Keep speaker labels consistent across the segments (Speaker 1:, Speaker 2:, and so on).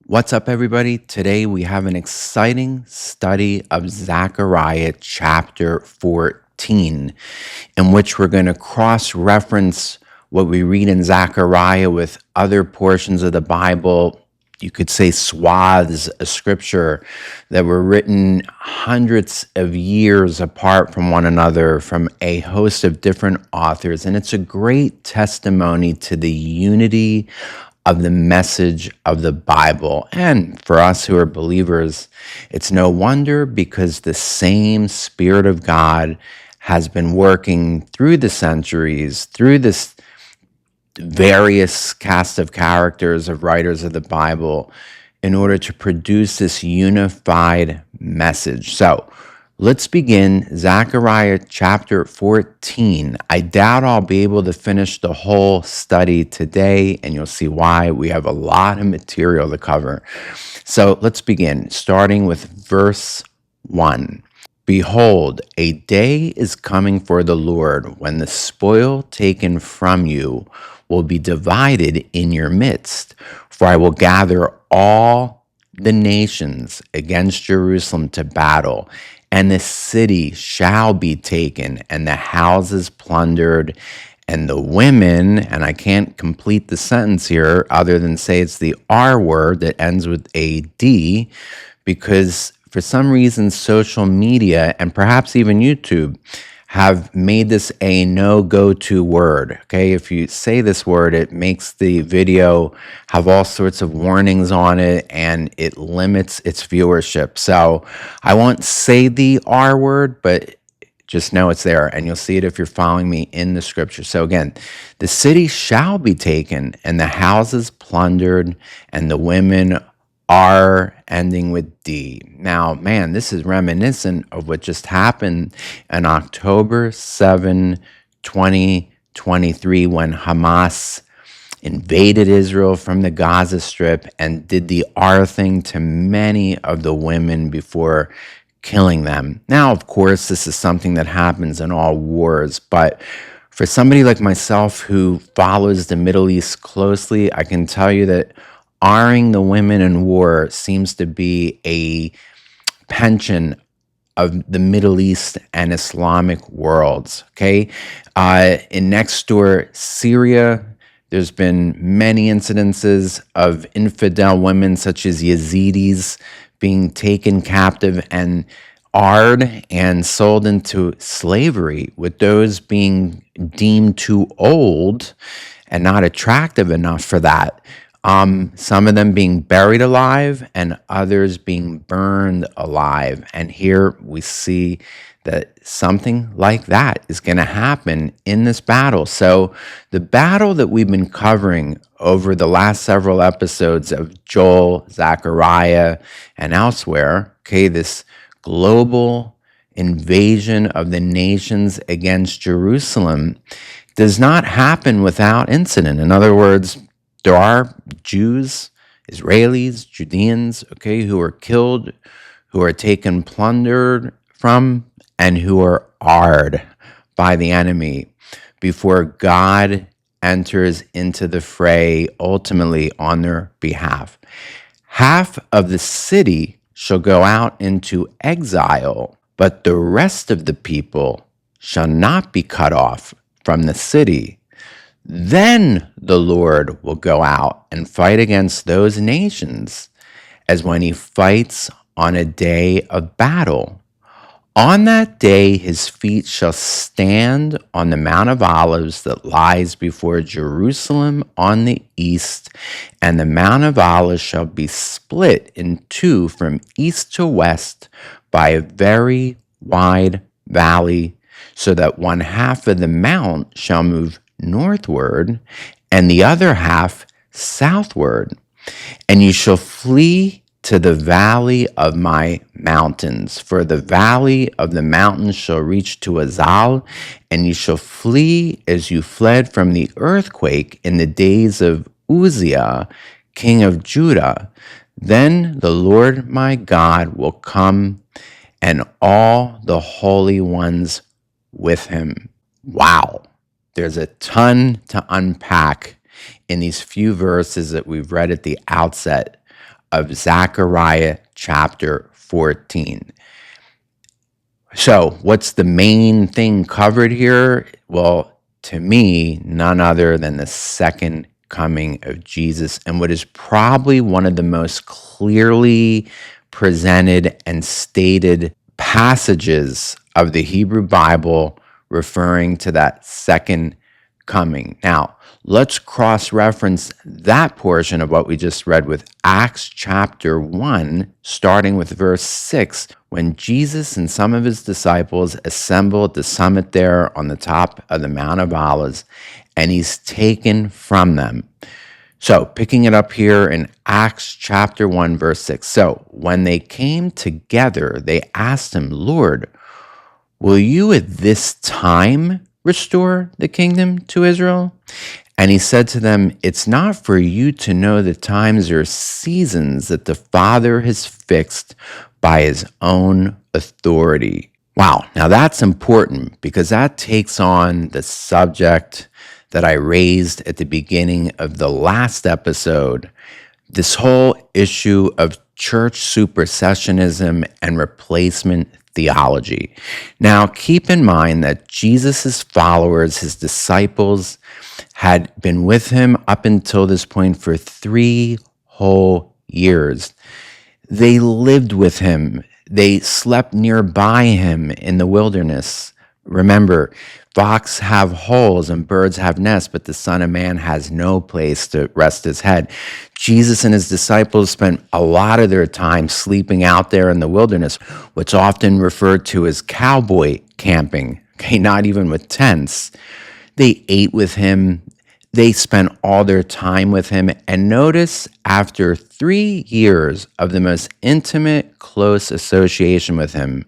Speaker 1: What's up, everybody? Today we have an exciting study of Zechariah chapter 14, in which we're going to cross reference what we read in Zechariah with other portions of the Bible. You could say swaths of scripture that were written hundreds of years apart from one another from a host of different authors. And it's a great testimony to the unity of the message of the Bible. And for us who are believers, it's no wonder, because the same Spirit of God has been working through the centuries, through this various cast of characters of writers of the Bible, in order to produce this unified message. So let's begin Zechariah chapter 14. I doubt I'll be able to finish the whole study today, and you'll see why. We have a lot of material to cover. So let's begin, starting with verse 1. Behold, a day is coming for the Lord when the spoil taken from you will be divided in your midst. For I will gather all the nations against Jerusalem to battle, and the city shall be taken, and the houses plundered, and the women, and I can't complete the sentence here other than say it's the R word that ends with a D, because for some reason social media and perhaps even YouTube have made this a no-go-to word. Okay, if you say this word, it makes the video have all sorts of warnings on it, and it limits its viewership. So I won't say the R word, but just know it's there, and you'll see it if you're following me in the scripture. So again, the city shall be taken, and the houses plundered, and the women are ending with D. Now, man, this is reminiscent of what just happened on October 7, 2023, when Hamas invaded Israel from the Gaza Strip and did the R thing to many of the women before killing them. Now, of course, this is something that happens in all wars, but for somebody like myself who follows the Middle East closely, I can tell you that R-ing the women in war seems to be a penchant of the Middle East and Islamic worlds, okay? In next door Syria, there's been many incidences of infidel women such as Yazidis being taken captive and R-ed and sold into slavery, with those being deemed too old and not attractive enough for that. Some of them being buried alive and others being burned alive. And here we see that something like that is going to happen in this battle. So the battle that we've been covering over the last several episodes of Joel, Zechariah, and elsewhere, okay, this global invasion of the nations against Jerusalem does not happen without incident. In other words, there are Jews, Israelis, Judeans, okay, who are killed, who are taken plundered from, and who are R-ed by the enemy before God enters into the fray ultimately on their behalf. Half of the city shall go out into exile, but the rest of the people shall not be cut off from the city. Then the Lord will go out and fight against those nations as when he fights on a day of battle. On that day his feet shall stand on the Mount of Olives that lies before Jerusalem on the east, and the Mount of Olives shall be split in two from east to west by a very wide valley, so that one half of the mount shall move northward, and the other half southward. And you shall flee to the valley of my mountains, for the valley of the mountains shall reach to Azal, and you shall flee as you fled from the earthquake in the days of Uzziah, king of Judah. Then the Lord my God will come, and all the holy ones with him. Wow. There's a ton to unpack in these few verses that we've read at the outset of Zechariah chapter 14. So, what's the main thing covered here? Well, to me, none other than the second coming of Jesus, and what is probably one of the most clearly presented and stated passages of the Hebrew Bible referring to that second coming. Now, let's cross reference that portion of what we just read with Acts chapter 1, starting with verse 6, when Jesus and some of his disciples assemble at the summit there on the top of the Mount of Olives, and he's taken from them. So, picking it up here in Acts chapter 1, verse 6. So, when they came together, they asked him, Lord, will you at this time restore the kingdom to Israel? And he said to them, it's not for you to know the times or seasons that the Father has fixed by his own authority. Wow, now that's important because that takes on the subject that I raised at the beginning of the last episode, this whole issue of church supersessionism and replacement theology. Now, keep in mind that Jesus' followers, his disciples, had been with him up until this point for 3 whole years. They lived with him. They slept nearby him in the wilderness. Remember, foxes have holes and birds have nests, but the Son of Man has no place to rest his head. Jesus and his disciples spent a lot of their time sleeping out there in the wilderness, what's often referred to as cowboy camping, okay, not even with tents. They ate with him. They spent all their time with him. And notice, after 3 years of the most intimate, close association with him,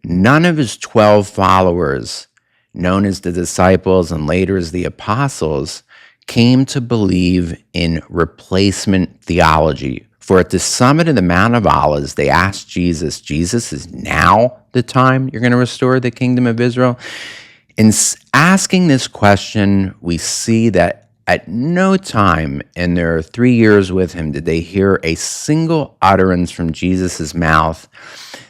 Speaker 1: none of his 12 followers, known as the disciples and later as the apostles, came to believe in replacement theology. For at the summit of the Mount of Olives, they asked Jesus, Jesus, is now the time you're going to restore the kingdom of Israel? In asking this question, we see that at no time in their 3 years with him did they hear a single utterance from Jesus' mouth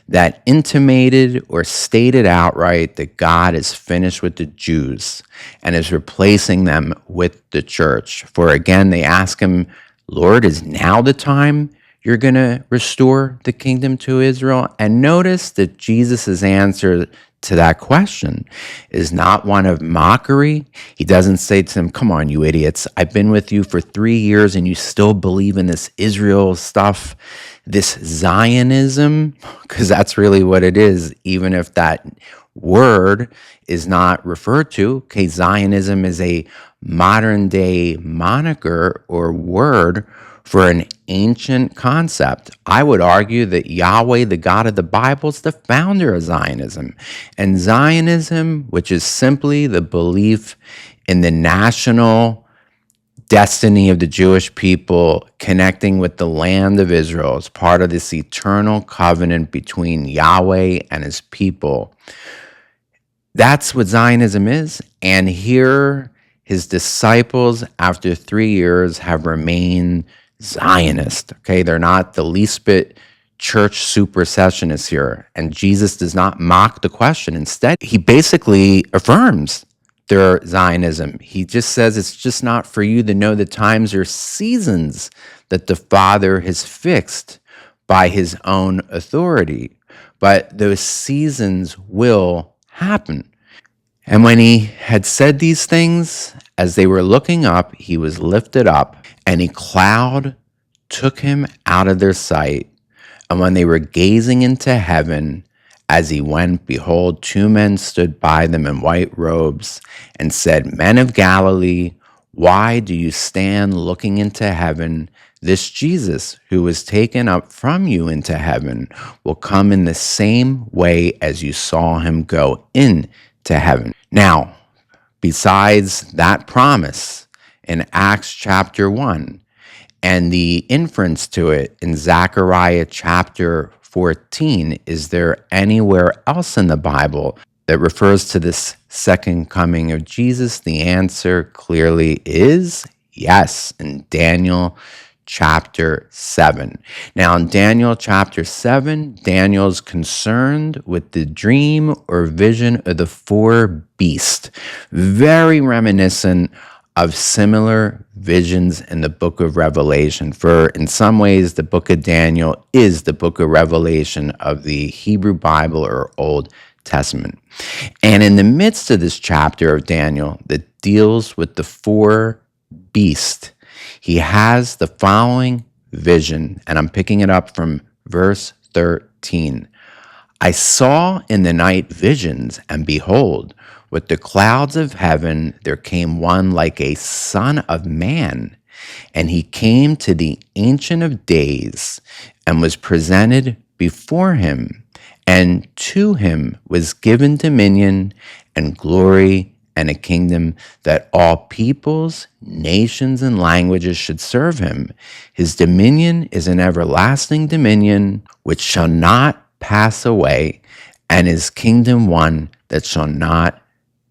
Speaker 1: that intimated or stated outright that God is finished with the Jews and is replacing them with the church. For again, they ask him, Lord, is now the time you're going to restore the kingdom to Israel? And notice that Jesus' answer to that question is not one of mockery. He doesn't say to them, come on, you idiots. I've been with you for 3 years and you still believe in this Israel stuff, this Zionism, because that's really what it is, even if that word is not referred to. Okay, Zionism is a modern day moniker or word for an ancient concept. I would argue that Yahweh, the God of the Bible, is the founder of Zionism. And Zionism, which is simply the belief in the national destiny of the Jewish people connecting with the land of Israel as part of this eternal covenant between Yahweh and his people. That's what Zionism is. And here, his disciples, after 3 years, have remained Zionist. Okay, they're not the least bit church supersessionists here. And Jesus does not mock the question. Instead, he basically affirms their Zionism. He just says it's just not for you to know the times or seasons that the Father has fixed by his own authority, but those seasons will happen. And when he had said these things, as they were looking up, he was lifted up, and a cloud took him out of their sight. And when they were gazing into heaven, as he went, behold, 2 men stood by them in white robes and said, Men of Galilee, why do you stand looking into heaven? This Jesus, who was taken up from you into heaven, will come in the same way as you saw him go into heaven. Now, besides that promise in Acts chapter 1 and the inference to it in Zechariah chapter 14, is there anywhere else in the Bible that refers to this second coming of Jesus? The answer clearly is yes. In Daniel chapter 7. Now, in Daniel chapter 7, Daniel's concerned with the dream or vision of the four beasts, very reminiscent of similar visions in the book of Revelation. For in some ways, the book of Daniel is the book of Revelation of the Hebrew Bible or Old Testament. And in the midst of this chapter of Daniel that deals with the four beasts, he has the following vision, and I'm picking it up from verse 13. I saw in the night visions, and behold, with the clouds of heaven there came one like a son of man, and he came to the Ancient of Days and was presented before him, and to him was given dominion and glory and a kingdom that all peoples, nations, and languages should serve him. His dominion is an everlasting dominion which shall not pass away, and his kingdom one that shall not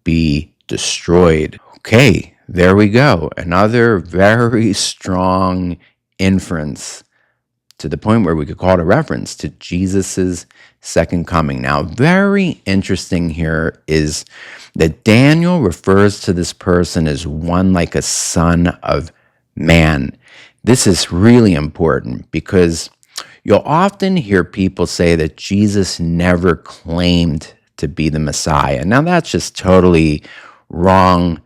Speaker 1: be destroyed. Okay, there we go. Another very strong inference to the point where we could call it a reference to Jesus's second coming. Now, very interesting here is that Daniel refers to this person as one like a son of man. This is really important because you'll often hear people say that Jesus never claimed to be the Messiah. Now, that's just totally wrong,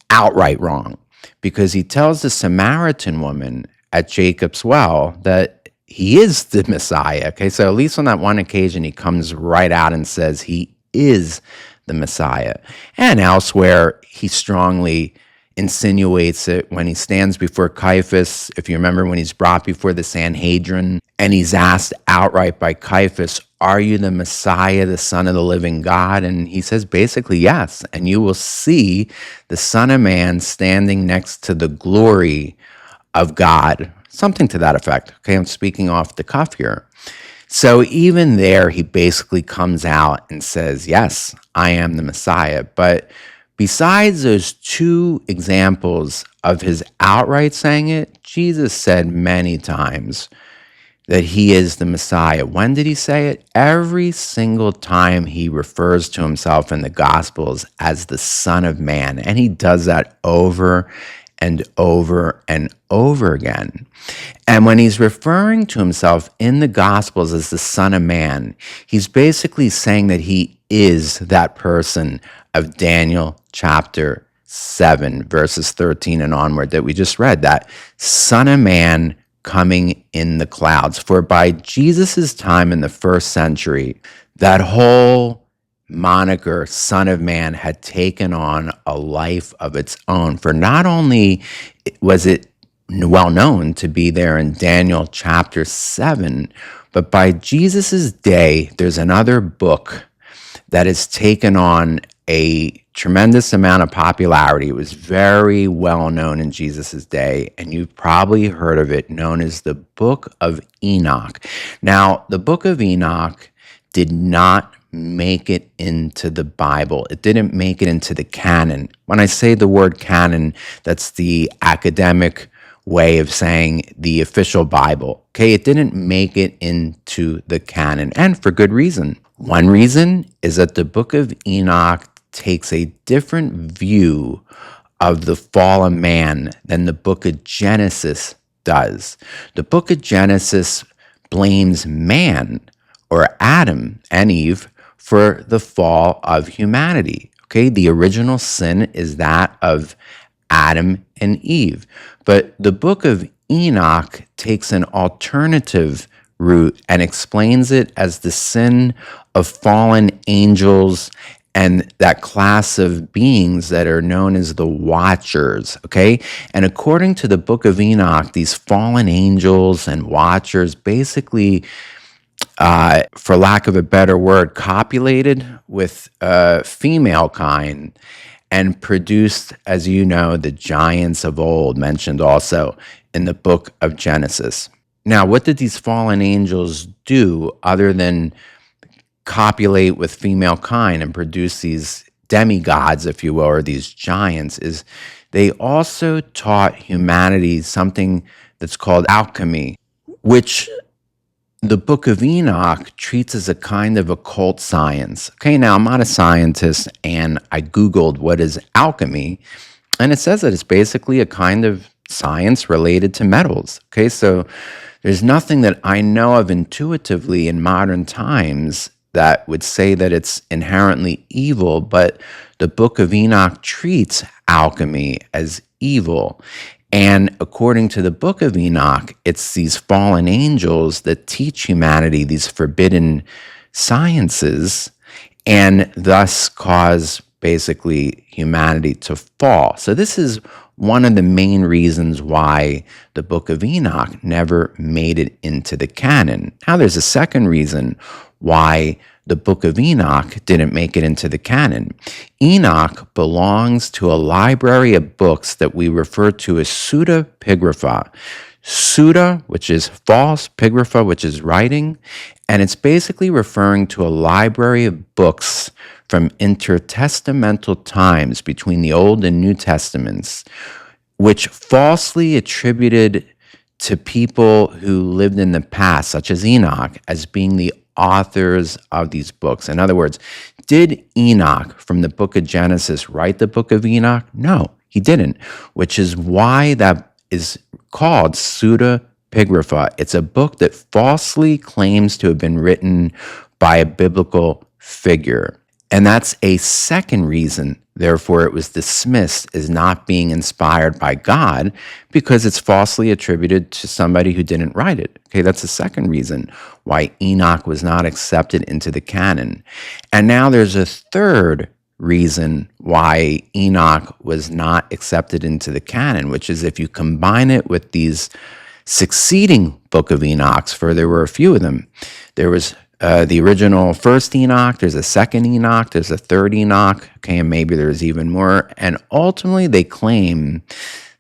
Speaker 1: outright wrong, because he tells the Samaritan woman at Jacob's well that he is the Messiah. Okay, so at least on that one occasion, he comes right out and says he is the Messiah. And elsewhere, he strongly insinuates it when he stands before Caiaphas. If you remember, when he's brought before the Sanhedrin and he's asked outright by Caiaphas, are you the Messiah, the Son of the living God? And he says basically, yes. And you will see the Son of Man standing next to the glory of God. Something to that effect. Okay, I'm speaking off the cuff here. So even there, he basically comes out and says, yes, I am the Messiah. But besides those two examples of his outright saying it, Jesus said many times that he is the Messiah. When did he say it? Every single time he refers to himself in the Gospels as the Son of Man. And he does that over and over and over again. And when he's referring to himself in the Gospels as the Son of Man, he's basically saying that he is that person of Daniel chapter 7, verses 13 and onward that we just read, that Son of Man coming in the clouds. For by Jesus' time in the first century, that whole moniker, Son of Man, had taken on a life of its own. For not only was it well known to be there in Daniel chapter 7, but by Jesus' day, there's another book that has taken on a tremendous amount of popularity. It was very well known in Jesus' day, and you've probably heard of it, known as the Book of Enoch. Now, the Book of Enoch did not make it into the Bible. It didn't make it into the canon. When I say the word canon, that's the academic way of saying the official Bible. Okay, it didn't make it into the canon, and for good reason. One reason is that the Book of Enoch takes a different view of the fall of man than the book of Genesis does. The book of Genesis blames man, or Adam and Eve, for the fall of humanity. Okay, the original sin is that of Adam and Eve. But the book of Enoch takes an alternative route and explains it as the sin of fallen angels and that class of beings that are known as the Watchers, okay? And according to the book of Enoch, these fallen angels and Watchers basically, for lack of a better word, copulated with female kind and produced, as you know, the giants of old, mentioned also in the book of Genesis. Now, what did these fallen angels do other than copulate with female kind and produce these demigods, if you will, or these giants? Is they also taught humanity something that's called alchemy, which the Book of Enoch treats as a kind of occult science. Okay, now I'm not a scientist, and I Googled what is alchemy, and it says that it's basically a kind of science related to metals. Okay, so there's nothing that I know of intuitively in modern times that would say that it's inherently evil, but the Book of Enoch treats alchemy as evil. And according to the Book of Enoch, it's these fallen angels that teach humanity these forbidden sciences and thus cause basically humanity to fall. So this is one of the main reasons why the Book of Enoch never made it into the canon. Now there's a second reason why the Book of Enoch didn't make it into the canon. Enoch belongs to a library of books that we refer to as pseudepigrapha. Pseudo, which is false, pigrapha, which is writing, and it's basically referring to a library of books from intertestamental times between the Old and New Testaments, which falsely attributed to people who lived in the past, such as Enoch, as being the authors of these books. In other words, did Enoch from the book of Genesis write the Book of Enoch? No, he didn't, which is why that is called pseudepigrapha. It's a book that falsely claims to have been written by a biblical figure. And that's a second reason, therefore, it was dismissed as not being inspired by God because it's falsely attributed to somebody who didn't write it. Okay, that's the second reason why Enoch was not accepted into the canon. And now there's a third reason why Enoch was not accepted into the canon, which is if you combine it with these succeeding Book of Enochs, for there were a few of them. There was the original first Enoch, there's a second Enoch, there's a third Enoch, okay, and maybe there's even more. And ultimately, they claim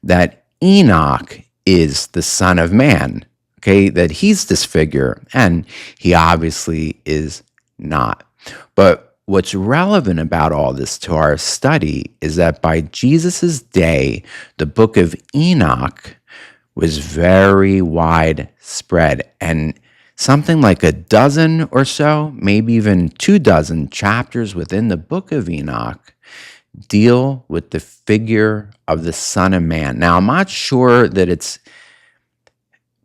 Speaker 1: that Enoch is the Son of Man, okay, that he's this figure, and he obviously is not. But what's relevant about all this to our study is that by Jesus's day, the Book of Enoch was very widespread, and something like a dozen or so, maybe even 24 chapters within the Book of Enoch deal with the figure of the Son of Man. Now, I'm not sure that it's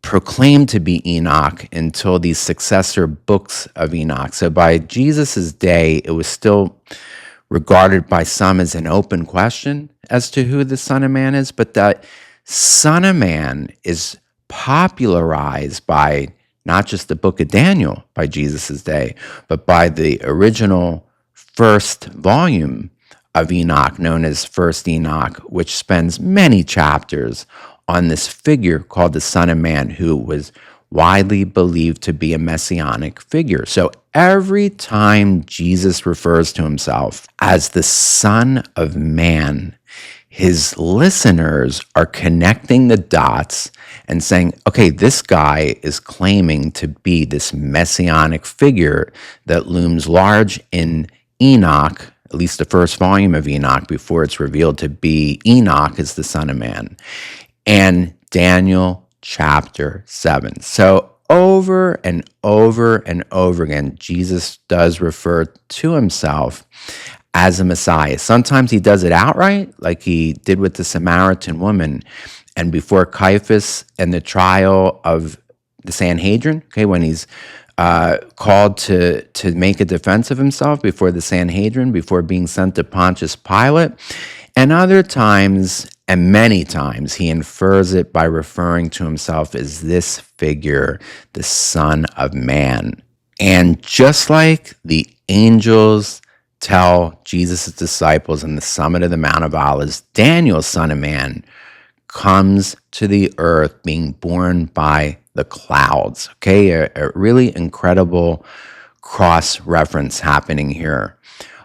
Speaker 1: proclaimed to be Enoch until these successor books of Enoch. So by Jesus's day, it was still regarded by some as an open question as to who the Son of Man is, but that Son of Man is popularized by not just the book of Daniel by Jesus' day, but by the original first volume of Enoch, known as First Enoch, which spends many chapters on this figure called the Son of Man, who was widely believed to be a messianic figure. So every time Jesus refers to himself as the Son of Man, his listeners are connecting the dots and saying, okay, this guy is claiming to be this messianic figure that looms large in Enoch, at least the first volume of Enoch, before it's revealed to be Enoch as the Son of Man, and Daniel chapter 7. So over and over and over again, Jesus does refer to himself as a Messiah. Sometimes he does it outright, like he did with the Samaritan woman, and before Caiaphas and the trial of the Sanhedrin, okay, when he's called to make a defense of himself before the Sanhedrin, before being sent to Pontius Pilate. And other times, and many times, he infers it by referring to himself as this figure, the Son of Man. And just like the angels tell Jesus' disciples in the summit of the Mount of Olives, Daniel's Son of Man comes to the earth being born by the clouds. Okay, a really incredible cross-reference happening here.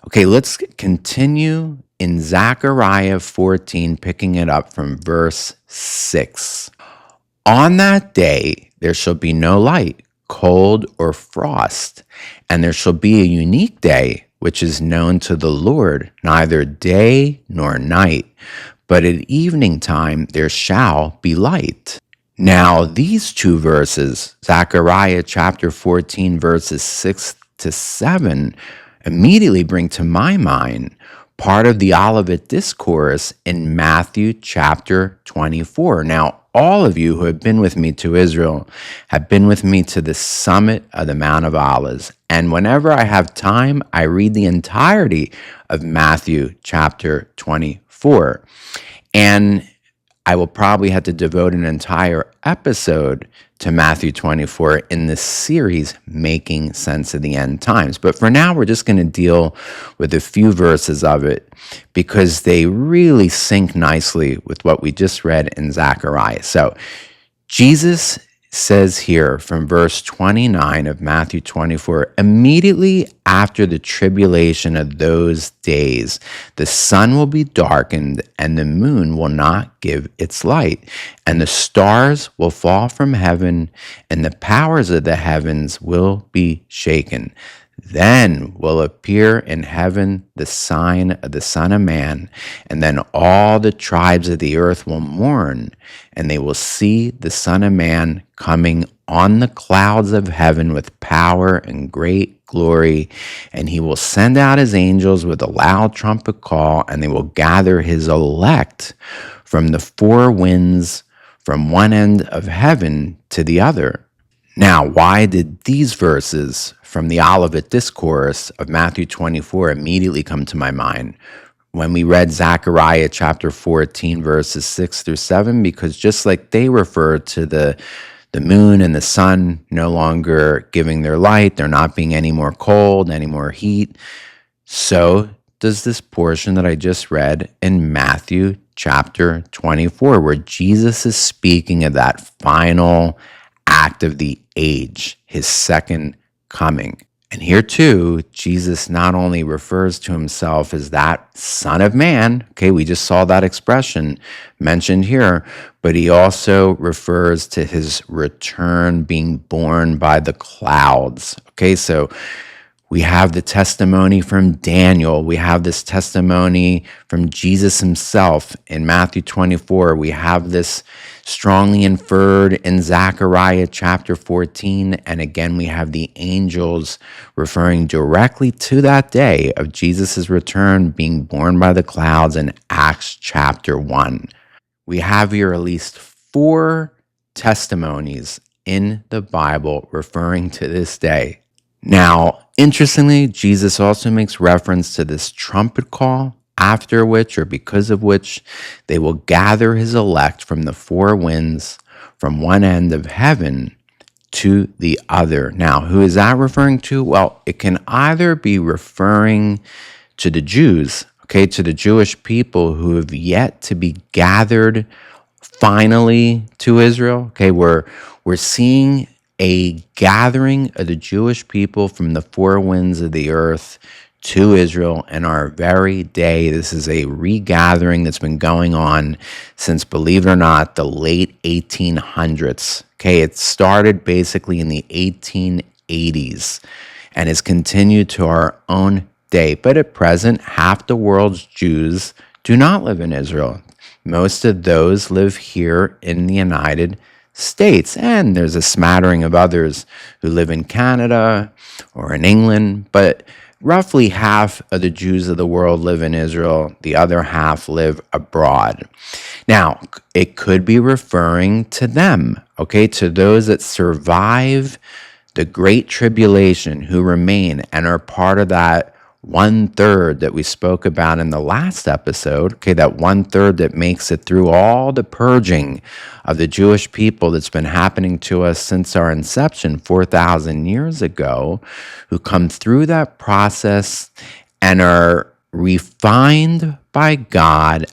Speaker 1: Okay, let's continue in Zechariah 14, picking it up from verse 6. On that day there shall be no light, cold, or frost, and there shall be a unique day which is known to the Lord, neither day nor night, but at evening time there shall be light. Now, these two verses, Zechariah chapter 14, verses 6 to 7, immediately bring to my mind part of the Olivet Discourse in Matthew chapter 24. Now, all of you who have been with me to Israel have been with me to the summit of the Mount of Olives. And whenever I have time, I read the entirety of Matthew chapter 24. And I will probably have to devote an entire episode to Matthew 24 in this series, Making Sense of the End Times. But for now, we're just going to deal with a few verses of it because they really sync nicely with what we just read in Zechariah. So Jesus says here from verse 29 of Matthew 24, immediately after the tribulation of those days, the sun will be darkened and the moon will not give its light, and the stars will fall from heaven, and the powers of the heavens will be shaken. Then will appear in heaven the sign of the Son of Man, and then all the tribes of the earth will mourn, and they will see the Son of Man coming on the clouds of heaven with power and great glory, and he will send out his angels with a loud trumpet call, and they will gather his elect from the four winds, from one end of heaven to the other. Now, why did these verses from the Olivet Discourse of Matthew 24 immediately come to my mind when we read Zechariah chapter 14, verses 6 through 7? Because just like they refer to the moon and the sun no longer giving their light, there not being any more cold, any more heat, so does this portion that I just read in Matthew chapter 24, where Jesus is speaking of that final act of the age, his second coming. And here too, Jesus not only refers to himself as that Son of Man, okay, we just saw that expression mentioned here, but he also refers to his return being borne by the clouds. Okay, so we have the testimony from Daniel. We have this testimony from Jesus himself in Matthew 24. We have this strongly inferred in Zechariah chapter 14. And again, we have the angels referring directly to that day of Jesus' return being borne by the clouds in Acts chapter 1. We have here at least 4 testimonies in the Bible referring to this day. Now, interestingly, Jesus also makes reference to this trumpet call, after which or because of which they will gather his elect from the 4 winds, from one end of heaven to the other. Now, who is that referring to? Well, it can either be referring to the Jews, okay, to the Jewish people who have yet to be gathered finally to Israel. Okay, we're seeing a gathering of the Jewish people from the 4 winds of the earth to Israel in our very day. This is a regathering that's been going on since, believe it or not, the late 1800s. Okay, it started basically in the 1880s and has continued to our own day. But at present, half the world's Jews do not live in Israel. Most of those live here in the United States, and there's a smattering of others who live in Canada or in England, but roughly half of the Jews of the world live in Israel. The other half live abroad. Now, it could be referring to them, okay, to those that survive the Great Tribulation, who remain and are part of that 1/3 that we spoke about in the last episode, okay, that 1/3 that makes it through all the purging of the Jewish people that's been happening to us since our inception 4,000 years ago, who come through that process and are refined by God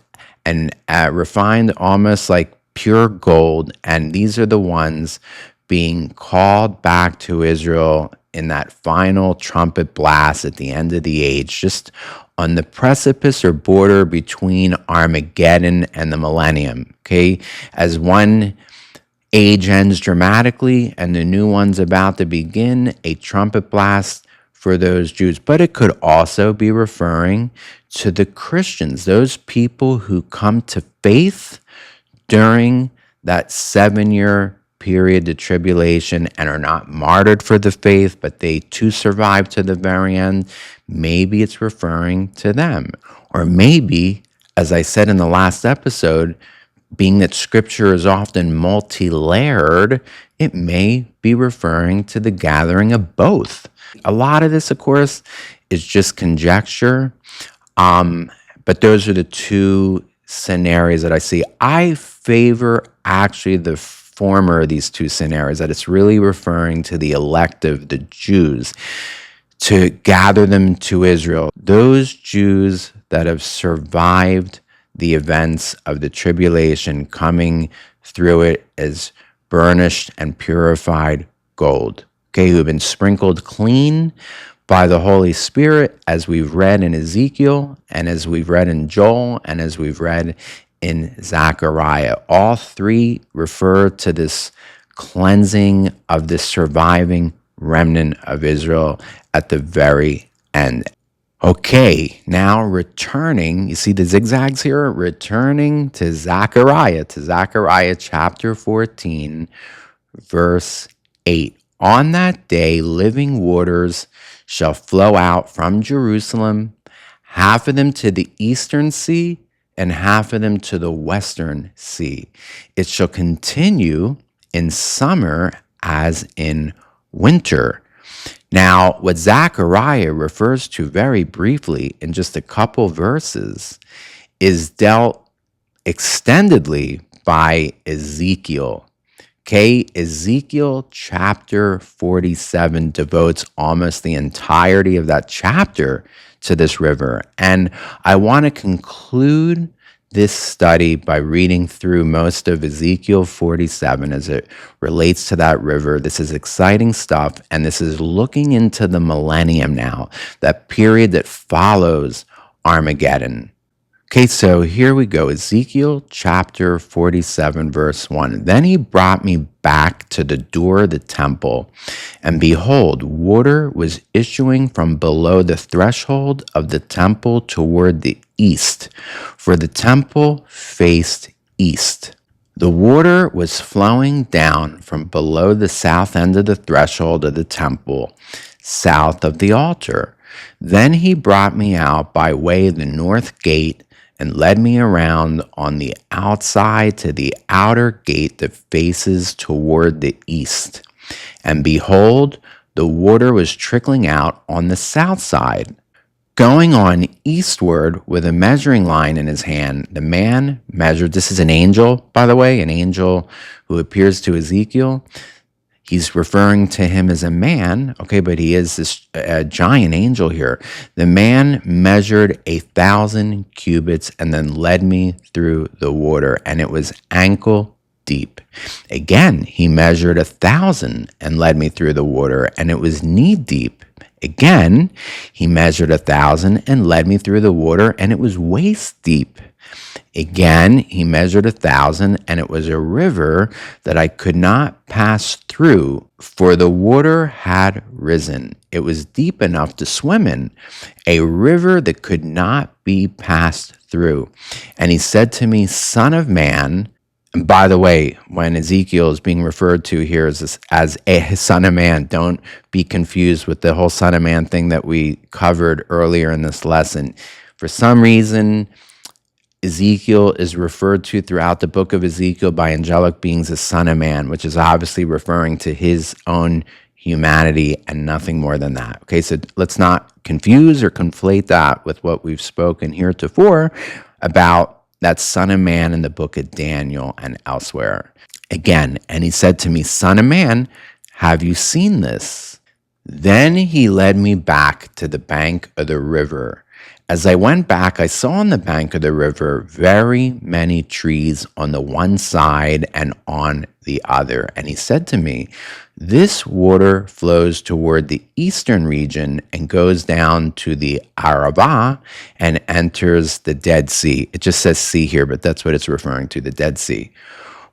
Speaker 1: and refined almost like pure gold. And these are the ones being called back to Israel in that final trumpet blast at the end of the age, just on the precipice or border between Armageddon and the millennium, okay? As one age ends dramatically and the new one's about to begin, a trumpet blast for those Jews. But it could also be referring to the Christians, those people who come to faith during that 7-year period of tribulation and are not martyred for the faith, but they too survive to the very end, maybe it's referring to them. Or maybe, as I said in the last episode, being that scripture is often multi-layered, it may be referring to the gathering of both. A lot of this, of course, is just conjecture, but those are the two scenarios that I see. I favor actually the former of these two scenarios, that it's really referring to the elective, the Jews, to gather them to Israel. Those Jews that have survived the events of the tribulation, coming through it as burnished and purified gold, okay, who have been sprinkled clean by the Holy Spirit, as we've read in Ezekiel, and as we've read in Joel, and as we've read in Zechariah. All three refer to this cleansing of the surviving remnant of Israel at the very end. Okay, now returning, you see the zigzags here? Returning to Zechariah chapter 14, verse 8. On that day, living waters shall flow out from Jerusalem, half of them to the eastern sea, and half of them to the western sea. It shall continue in summer as in winter. Now, what Zechariah refers to very briefly in just a couple verses is dealt extendedly by Ezekiel. Okay, Ezekiel chapter 47 devotes almost the entirety of that chapter to this river. And I want to conclude this study by reading through most of Ezekiel 47 as it relates to that river. This is exciting stuff, and this is looking into the millennium now, that period that follows Armageddon. Okay, so here we go. Ezekiel chapter 47, verse 1. Then he brought me back to the door of the temple, and behold, water was issuing from below the threshold of the temple toward the east, for the temple faced east. The water was flowing down from below the south end of the threshold of the temple, south of the altar. Then he brought me out by way of the north gate and led me around on the outside to the outer gate that faces toward the east. And behold, the water was trickling out on the south side. Going on eastward with a measuring line in his hand, the man measured. This is an angel, by the way, an angel who appears to Ezekiel. He's referring to him as a man, okay, but he is this giant angel here. The man measured 1,000 cubits and then led me through the water, and it was ankle deep. Again, he measured 1,000 and led me through the water, and it was knee deep. Again, he measured 1,000 and led me through the water, and it was waist deep. Again, he measured 1,000, and it was a river that I could not pass through, for the water had risen. It was deep enough to swim in, a river that could not be passed through. And he said to me, Son of man, and by the way, when Ezekiel is being referred to here as a son of man, don't be confused with the whole son of man thing that we covered earlier in this lesson. For some reason, Ezekiel is referred to throughout the book of Ezekiel by angelic beings as son of man, which is obviously referring to his own humanity and nothing more than that. Okay, so let's not confuse or conflate that with what we've spoken heretofore about that son of man in the book of Daniel and elsewhere. Again, and he said to me, Son of man, have you seen this? Then he led me back to the bank of the river. As I went back, I saw on the bank of the river very many trees on the one side and on the other. And he said to me, This water flows toward the eastern region and goes down to the Arabah and enters the Dead Sea. It just says sea here, but that's what it's referring to, the Dead Sea.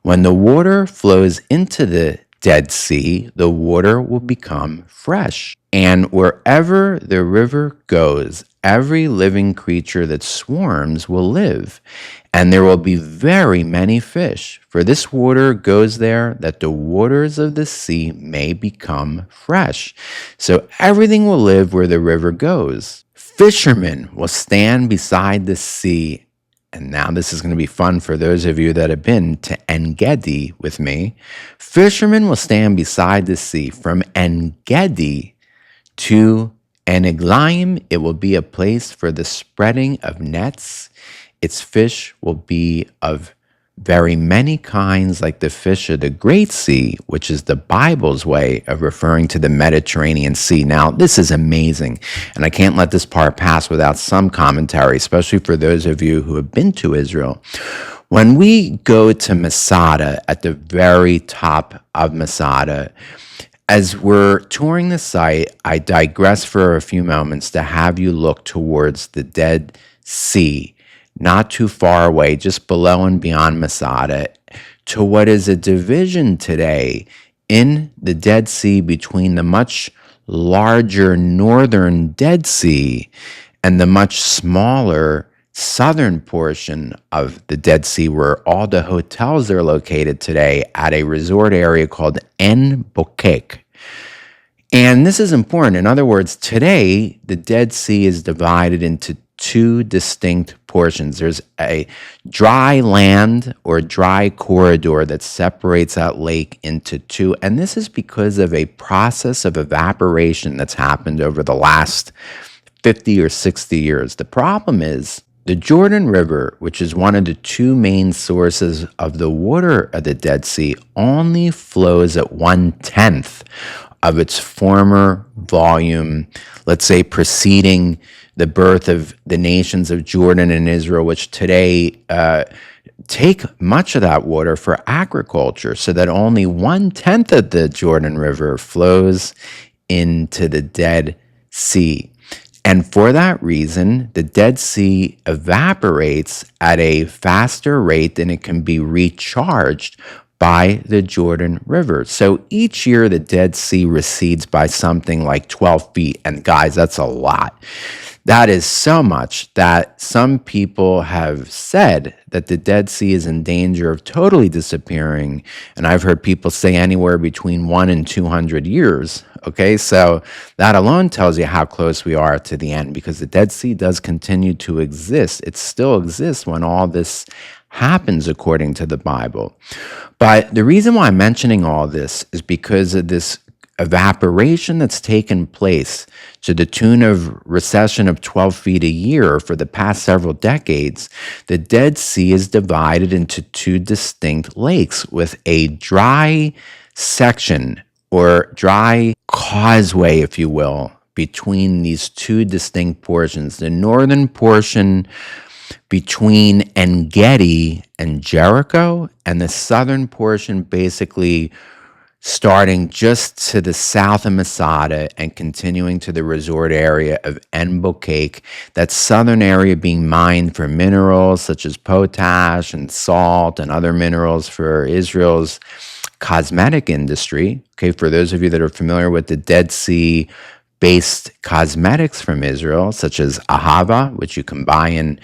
Speaker 1: When the water flows into the Dead Sea, the water will become fresh. And wherever the river goes, every living creature that swarms will live, and there will be very many fish. For this water goes there, that the waters of the sea may become fresh. So everything will live where the river goes. Fishermen will stand beside the sea. And now this is going to be fun for those of you that have been to En Gedi with me. Fishermen will stand beside the sea from En Gedi to Eneglaim. It will be a place for the spreading of nets. Its fish will be of very many kinds, like the fish of the Great Sea, which is the Bible's way of referring to the Mediterranean Sea. Now, this is amazing, and I can't let this part pass without some commentary, especially for those of you who have been to Israel. When we go to Masada, at the very top of Masada, as we're touring the site, I digress for a few moments to have you look towards the Dead Sea, not too far away, just below and beyond Masada, to what is a division today in the Dead Sea between the much larger northern Dead Sea and the much smaller southern portion of the Dead Sea, where all the hotels are located today at a resort area called En Bokek. And this is important. In other words, today, the Dead Sea is divided into two distinct portions. There's a dry land or dry corridor that separates that lake into two. And this is because of a process of evaporation that's happened over the last 50 or 60 years. The problem is the Jordan River, which is one of the two main sources of the water of the Dead Sea, only flows at 1/10 of its former volume, let's say preceding the birth of the nations of Jordan and Israel, which today take much of that water for agriculture, so that only 1/10 of the Jordan River flows into the Dead Sea. And for that reason, the Dead Sea evaporates at a faster rate than it can be recharged by the Jordan River. So each year, the Dead Sea recedes by something like 12 feet. And guys, that's a lot. That is so much that some people have said that the Dead Sea is in danger of totally disappearing. And I've heard people say anywhere between 1 and 200 years. Okay, so that alone tells you how close we are to the end, because the Dead Sea does continue to exist. It still exists when all this happens according to the Bible. But the reason why I'm mentioning all this is because of this evaporation that's taken place to the tune of recession of 12 feet a year for the past several decades. The Dead Sea is divided into two distinct lakes with a dry section or dry causeway, if you will, between these two distinct portions. The northern portion between En Gedi and Jericho, and the southern portion basically starting just to the south of Masada and continuing to the resort area of En Bokek, that southern area being mined for minerals such as potash and salt and other minerals for Israel's cosmetic industry. Okay, for those of you that are familiar with the Dead Sea based cosmetics from Israel, such as Ahava, which you can buy in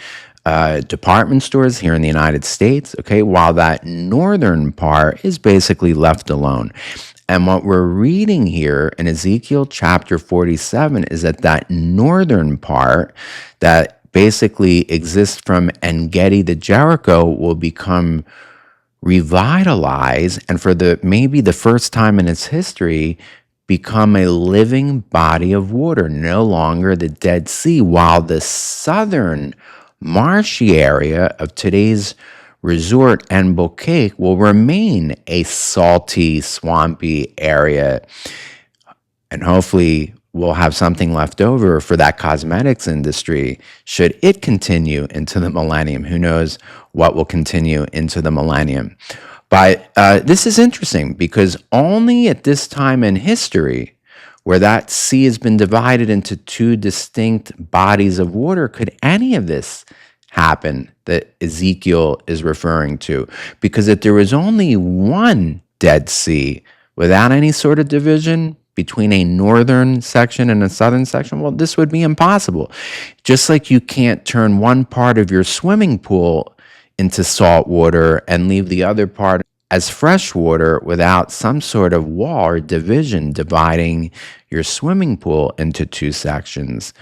Speaker 1: department stores here in the United States, okay, while that northern part is basically left alone. And what we're reading here in Ezekiel chapter 47 is that that northern part that basically exists from En Gedi to Jericho will become revitalized, and for maybe the first time in its history, become a living body of water, no longer the Dead Sea, while the southern marshy area of today's resort En Bokek will remain a salty, swampy area. And hopefully we'll have something left over for that cosmetics industry should it continue into the millennium. Who knows what will continue into the millennium. But this is interesting, because only at this time in history, where that sea has been divided into two distinct bodies of water, could any of this happen that Ezekiel is referring to. Because if there was only one Dead Sea without any sort of division between a northern section and a southern section, well, this would be impossible. Just like you can't turn one part of your swimming pool into salt water and leave the other part as fresh water without some sort of wall or division dividing your swimming pool into two sections.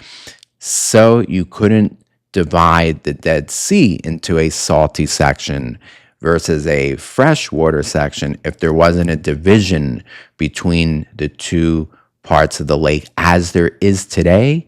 Speaker 1: So you couldn't divide the Dead Sea into a salty section versus a freshwater section if there wasn't a division between the two parts of the lake, as there is today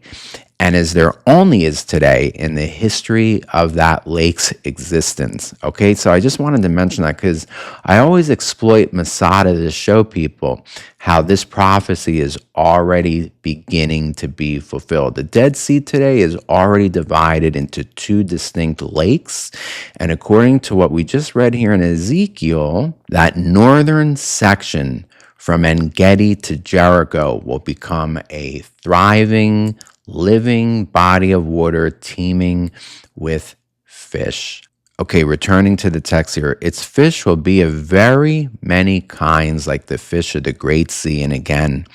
Speaker 1: and as there only is today in the history of that lake's existence. Okay, so I just wanted to mention that because I always exploit Masada to show people how this prophecy is already beginning to be fulfilled. The Dead Sea today is already divided into two distinct lakes, and according to what we just read here in Ezekiel, that northern section from En-Gedi to Jericho will become a thriving, living body of water teeming with fish. Okay, returning to the text here, its fish will be of very many kinds, like the fish of the Great Sea. And again,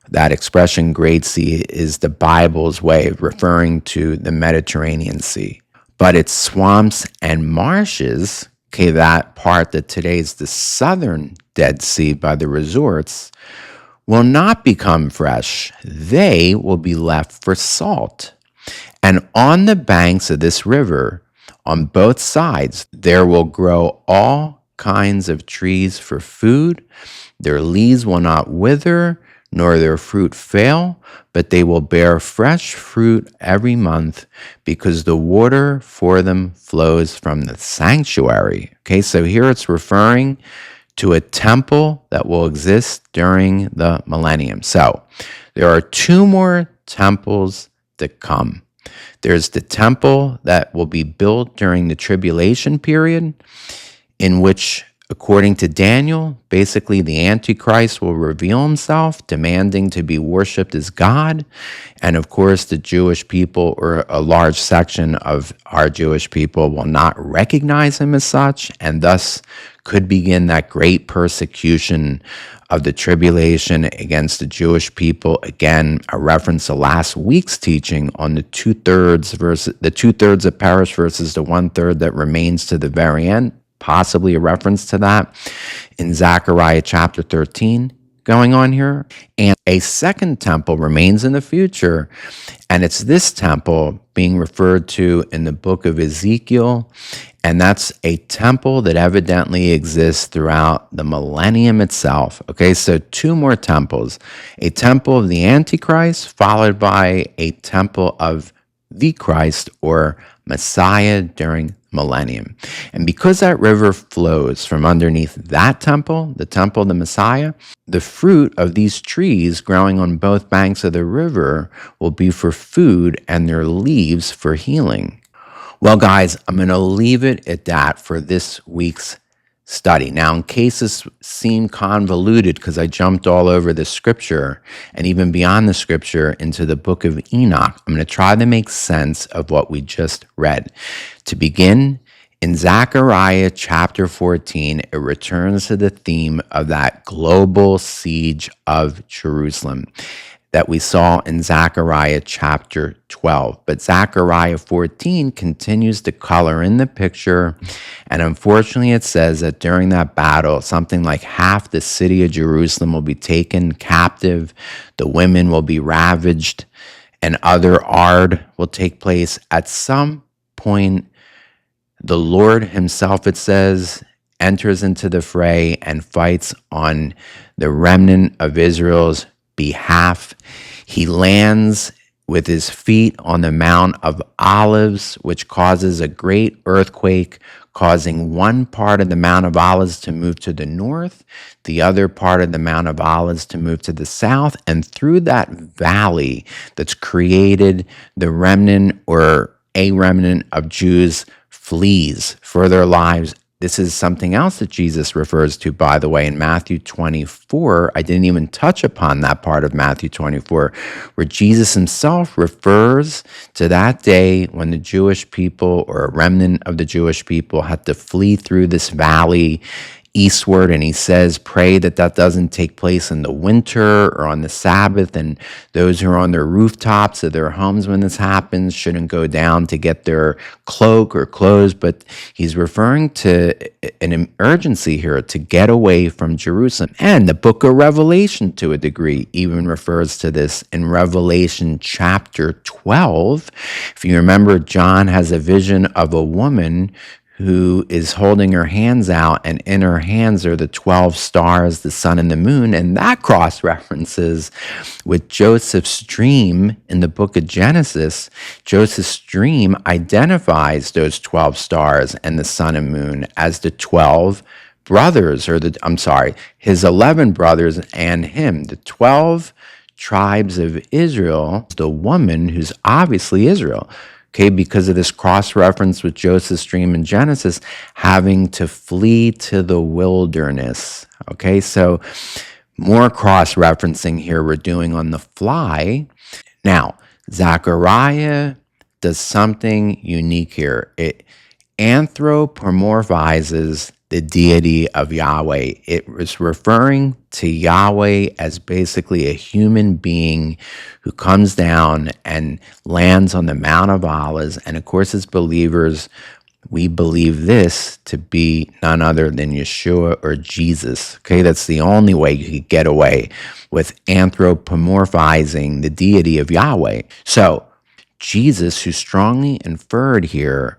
Speaker 1: that expression, Great Sea, is the Bible's way of referring to the Mediterranean Sea. But its swamps and marshes, okay, that part that today is the southern Dead Sea by the resorts, will not become fresh. They will be left for salt. And on the banks of this river, on both sides, there will grow all kinds of trees for food. Their leaves will not wither, nor their fruit fail, but they will bear fresh fruit every month, because the water for them flows from the sanctuary. Okay, so here it's referring to a temple that will exist during the millennium. So there are two more temples to come. There's the temple that will be built during the tribulation period, in which, according to Daniel, basically the Antichrist will reveal himself, demanding to be worshipped as God. And of course, the Jewish people, or a large section of our Jewish people, will not recognize him as such, and thus could begin that great persecution of the tribulation against the Jewish people. Again, a reference to last week's teaching on the two-thirds that perish versus the one-third that remains to the very end. Possibly a reference to that in Zechariah chapter 13 going on here. And a second temple remains in the future, and it's this temple being referred to in the book of Ezekiel, and that's a temple that evidently exists throughout the millennium itself. Okay, so two more temples, a temple of the Antichrist followed by a temple of the Christ or Messiah during millennium. And because that river flows from underneath that temple, the temple of the Messiah, the fruit of these trees growing on both banks of the river will be for food, and their leaves for healing. Well, guys, I'm going to leave it at that for this week's study. Now, in case this seemed convoluted because I jumped all over the scripture and even beyond the scripture into the book of Enoch, I'm going to try to make sense of what we just read. To begin, in Zechariah chapter 14, it returns to the theme of that global siege of Jerusalem that we saw in Zechariah chapter 12. But Zechariah 14 continues to color in the picture, and unfortunately it says that during that battle, something like half the city of Jerusalem will be taken captive, the women will be ravaged, and other ard will take place. At some point, the Lord himself, it says, enters into the fray and fights on the remnant of Israel's behalf. He lands with his feet on the Mount of Olives, which causes a great earthquake, causing one part of the Mount of Olives to move to the north, the other part of the Mount of Olives to move to the south, and through that valley that's created, the remnant or a remnant of Jews flees for their lives. This is something else that Jesus refers to, by the way, in Matthew 24. I didn't even touch upon that part of Matthew 24, where Jesus himself refers to that day when the Jewish people, or a remnant of the Jewish people, had to flee through this valley eastward, and he says, pray that that doesn't take place in the winter or on the Sabbath, and those who are on their rooftops of their homes when this happens shouldn't go down to get their cloak or clothes. But he's referring to an urgency here to get away from Jerusalem. And the book of Revelation, to a degree, even refers to this in Revelation chapter 12. If you remember, John has a vision of a woman who is holding her hands out, and in her hands are the 12 stars, the sun, and the moon. And that cross references with Joseph's dream in the book of Genesis. Joseph's dream identifies those 12 stars and the sun and moon as the 12 brothers, his 11 brothers and him, the 12 tribes of Israel, the woman who's obviously Israel. Okay, because of this cross-reference with Joseph's dream in Genesis, having to flee to the wilderness. Okay, so more cross-referencing here we're doing on the fly. Now, Zechariah does something unique here. It anthropomorphizes the deity of Yahweh. It was referring to Yahweh as basically a human being who comes down and lands on the Mount of Olives. And of course, as believers, we believe this to be none other than Yeshua or Jesus. Okay, that's the only way you could get away with anthropomorphizing the deity of Yahweh. So, Jesus, who's strongly inferred here,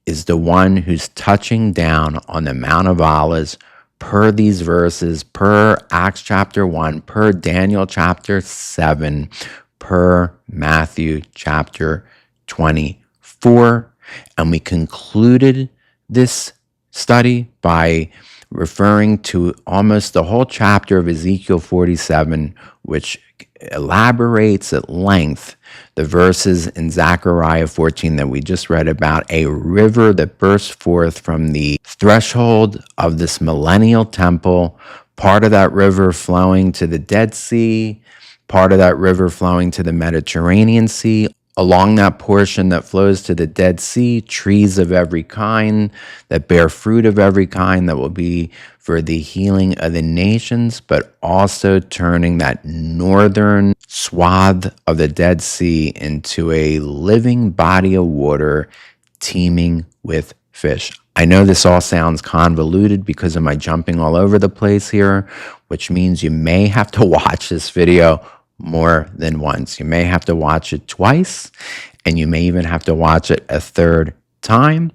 Speaker 1: is the one who's touching down on the Mount of Olives per these verses, per Acts chapter 1, per Daniel chapter 7, per Matthew chapter 24. And we concluded this study by referring to almost the whole chapter of Ezekiel 47, which elaborates at length the verses in Zechariah 14 that we just read about, a river that bursts forth from the threshold of this millennial temple, part of that river flowing to the Dead Sea, part of that river flowing to the Mediterranean Sea. Along that portion that flows to the Dead Sea, trees of every kind that bear fruit of every kind that will be for the healing of the nations, but also turning that northern swath of the Dead Sea into a living body of water teeming with fish. I know this all sounds convoluted because of my jumping all over the place here, which means you may have to watch this video more than once. You may have to watch it twice, and you may even have to watch it a third time.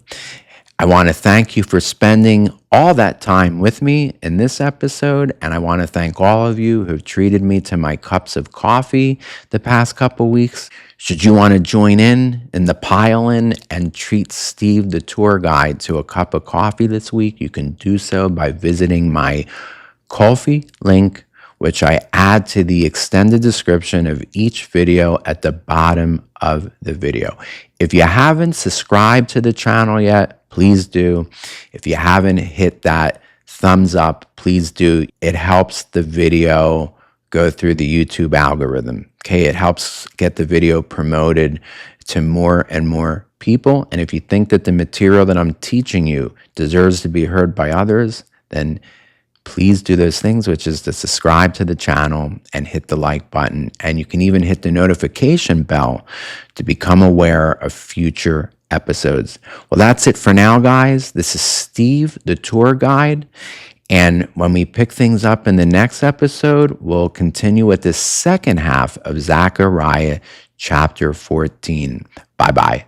Speaker 1: I want to thank you for spending all that time with me in this episode, and I want to thank all of you who have treated me to my cups of coffee the past couple weeks. Should you want to join in the pile-in and treat Steve, the tour guide, to a cup of coffee this week, you can do so by visiting my Ko-fi link, which I add to the extended description of each video at the bottom of the video. If you haven't subscribed to the channel yet, please do. If you haven't hit that thumbs up, please do. It helps the video go through the YouTube algorithm. Okay, it helps get the video promoted to more and more people. And if you think that the material that I'm teaching you deserves to be heard by others, then please do those things, which is to subscribe to the channel and hit the like button. And you can even hit the notification bell to become aware of future episodes. Well, that's it for now, guys. This is Steve, the tour guide. And when we pick things up in the next episode, we'll continue with the second half of Zechariah chapter 14. Bye-bye.